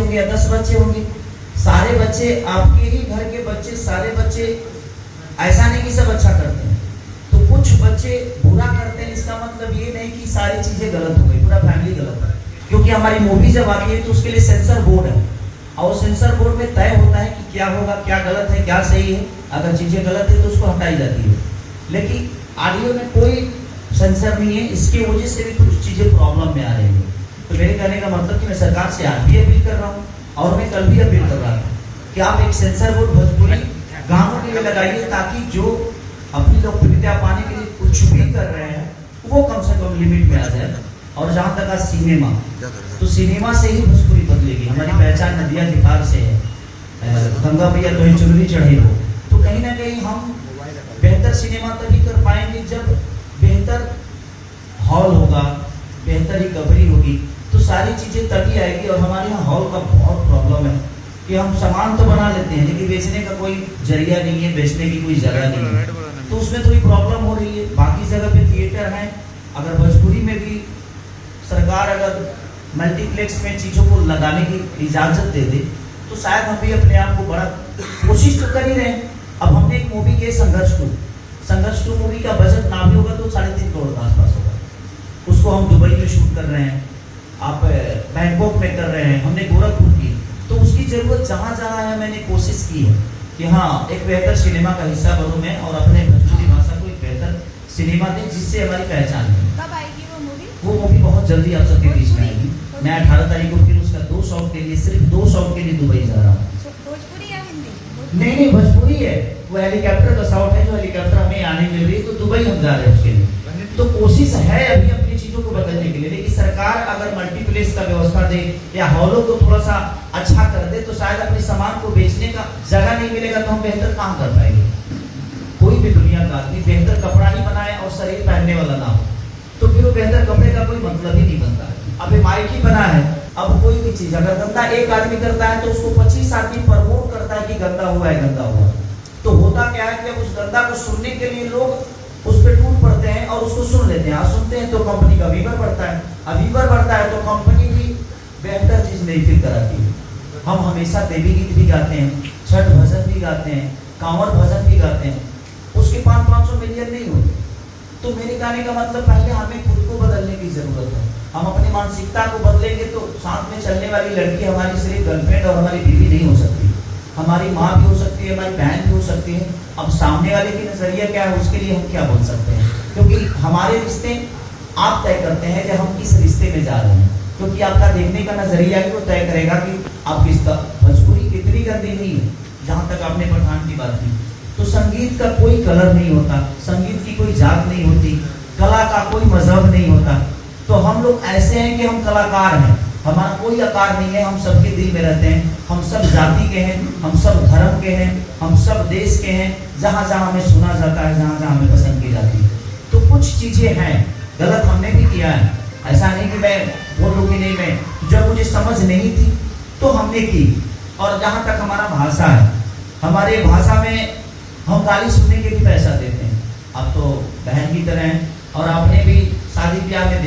होंगे या 10 बच्चे होंगे, सारे बच्चे आपके ही घर के बच्चे, सारे बच्चे ऐसा नहीं कि सब अच्छा करते हैं। तो कुछ बच्चे बुरा करते हैं, इसका मतलब ये नहीं कि सारी चीजें गलत हो गई, पूरा फैमिली गलत है। क्योंकि हमारी मूवी जब आती है तो उसके लिए सेंसर बोर्ड है, और सेंसर बोर्ड में तय होता है कि क्या होगा, क्या गलत है, क्या सही है। अगर चीजें गलत है तो उसको हटाई जाती है। लेकिन ऑडियो में कोई सेंसर नहीं है, इसकी वजह से भी कुछ चीजें प्रॉब्लम में आ रही है। तो मेरे कहने का मतलब कि मैं सरकार से आज भी अपील कर रहा हूँ, और मैं कल भी अपील कर रहा था कि आप एक सेंसर बोर्ड भोजपुरी गानों के लिए लगाइए, ताकि जो अपनी लोकप्रियता पाने के लिए कुछ भी कर रहे हैं वो कम से कम लिमिट में आ जाए। और जहाँ तक सिनेमा, तो सिनेमा से ही भोजपुरी बदलेगी। हमारी पहचान नदिया के पार से है, गंगा मैया तो चुनरी चढ़ी हो। तो कहीं ना कहीं हम बेहतर सिनेमा तभी कर पाएंगे जब बेहतर हॉल होगा, बेहतर रिकवरी होगी, तो सारी चीजें तभी आएगी। और हमारे यहाँ हॉल का बहुत प्रॉब्लम है कि हम सामान तो बना लेते हैं लेकिन बेचने का कोई जरिया नहीं है, बेचने की कोई जगह नहीं है, तो उसमें थोड़ी प्रॉब्लम हो रही है। बाकी जगह पे थिएटर है, अगर भोजपुरी में भी सरकार अगर मल्टीप्लेक्स में चीजों को लगाने की इजाजत दे दे तो शायद हम भी अपने आप को बड़ा कोशिश तो कर ही रहे हैं। अब हमने एक मूवी के संघर्ष 2 मूवी का बजट ना भी होगा तो 3.5 करोड़ के आसपास होगा। उसको हम दुबई में शूट कर रहे हैं, आप बैंकॉक में कर रहे हैं, हमने गोरखपुर की। तो उसकी जरूरत जहाँ जहाँ है मैंने कोशिश की है कि हाँ एक बेहतर सिनेमा का हिस्सा बनूं मैं, और अपने भोजपुरी भाषा को एक बेहतर सिनेमा दें जिससे हमारी पहचान है। कब आएगी वो मूवी बहुत जल्दी आप सबके बीच में आएगी। मैं 18 तारीख को फिर उसका 2 शॉट के लिए, सिर्फ 2 शॉट के लिए दुबई जा रहा हूँ। भोजपुरी या हिंदी? नहीं भोजपुरी है। वो हेलीकॉप्टर का शॉट है, जो हेलीकॉप्टर हमें आने मिल रही है, तो दुबई हम जा रहे हैं उसके लिए। तो कोशिश है अभी अपनी चीजों को बदलने के लिए, लेकिन सरकार अगर मल्टीप्लेक्स का व्यवस्था दे या हॉलों को थोड़ा सा अच्छा कर दे तो शायद अपने सामान को बेचने का जगह नहीं मिलेगा, तो हम बेहतर काम कर पाएंगे। कोई भी दुनिया का आदमी बेहतर कपड़ा ही बनाए और शरीर पहनने वाला ना हो तो फिर वो बेहतर कपड़े का कोई मतलब ही नहीं बनता। अब माइक ही बना है, अब कोई भी चीज अगर गंदा एक आदमी करता है तो उसको 25 आदमी प्रमोट करता है कि गंदा हुआ है, गंदा हुआ। तो होता क्या है कि उस गंदा को सुनने के लिए लोग उस पर टूट पड़ते हैं और उसको सुन लेते हैं। सुनते हैं तो कंपनी का वीवर बढ़ता है, अब वीवर बढ़ता है तो कंपनी भी बेहतर चीज नहीं फील कराती है। हम हमेशा देवी गीत भी गाते हैं, छठ भजन भी गाते हैं, कांवर भजन भी गाते हैं, उसके 500-500 मिलियन नहीं होते। तो मेरे कहने का मतलब पहले हमें खुद को बदलने की जरूरत है। हम अपनी मानसिकता को बदलेंगे तो साथ में चलने वाली लड़की हमारी सिर्फ गर्लफ्रेंड और हमारी बीवी नहीं हो सकती, हमारी माँ भी हो सकती है, हमारी बहन भी हो सकती है। अब सामने वाले की नजरिया क्या है उसके लिए हम क्या बोल सकते हैं, क्योंकि हमारे रिश्ते आप तय करते हैं कि हम किस रिश्ते में जा रहे हैं। क्योंकि आपका देखने का नजरिया ही वो तय करेगा कि आप किसका। भोजपुरी कितनी गंदी नहीं है, जहाँ तक आपने पठान की बात की। तो संगीत का कोई कलर नहीं होता, संगीत की कोई जात नहीं होती, कला का कोई मजहब नहीं होता। तो हम लोग ऐसे हैं कि हम कलाकार हैं, हमारा कोई आकार नहीं है, हम सबके दिल में रहते हैं। हम सब जाति के हैं, हम सब धर्म के हैं, हम सब देश के हैं, जहाँ जहाँ हमें सुना जाता है, जहाँ जहाँ हमें पसंद की जाती है। तो कुछ चीजें हैं गलत हमने भी किया है, ऐसा नहीं कि मैं बोलूँ कि नहीं, मैं जब मुझे समझ नहीं थी तो हमने की। और जहाँ तक हमारा भाषा है, हमारे भाषा में हम गाली सुनने के भी पैसा देते हैं। अब तो बहन की तरह हैं, और आपने भी शादी ब्याह में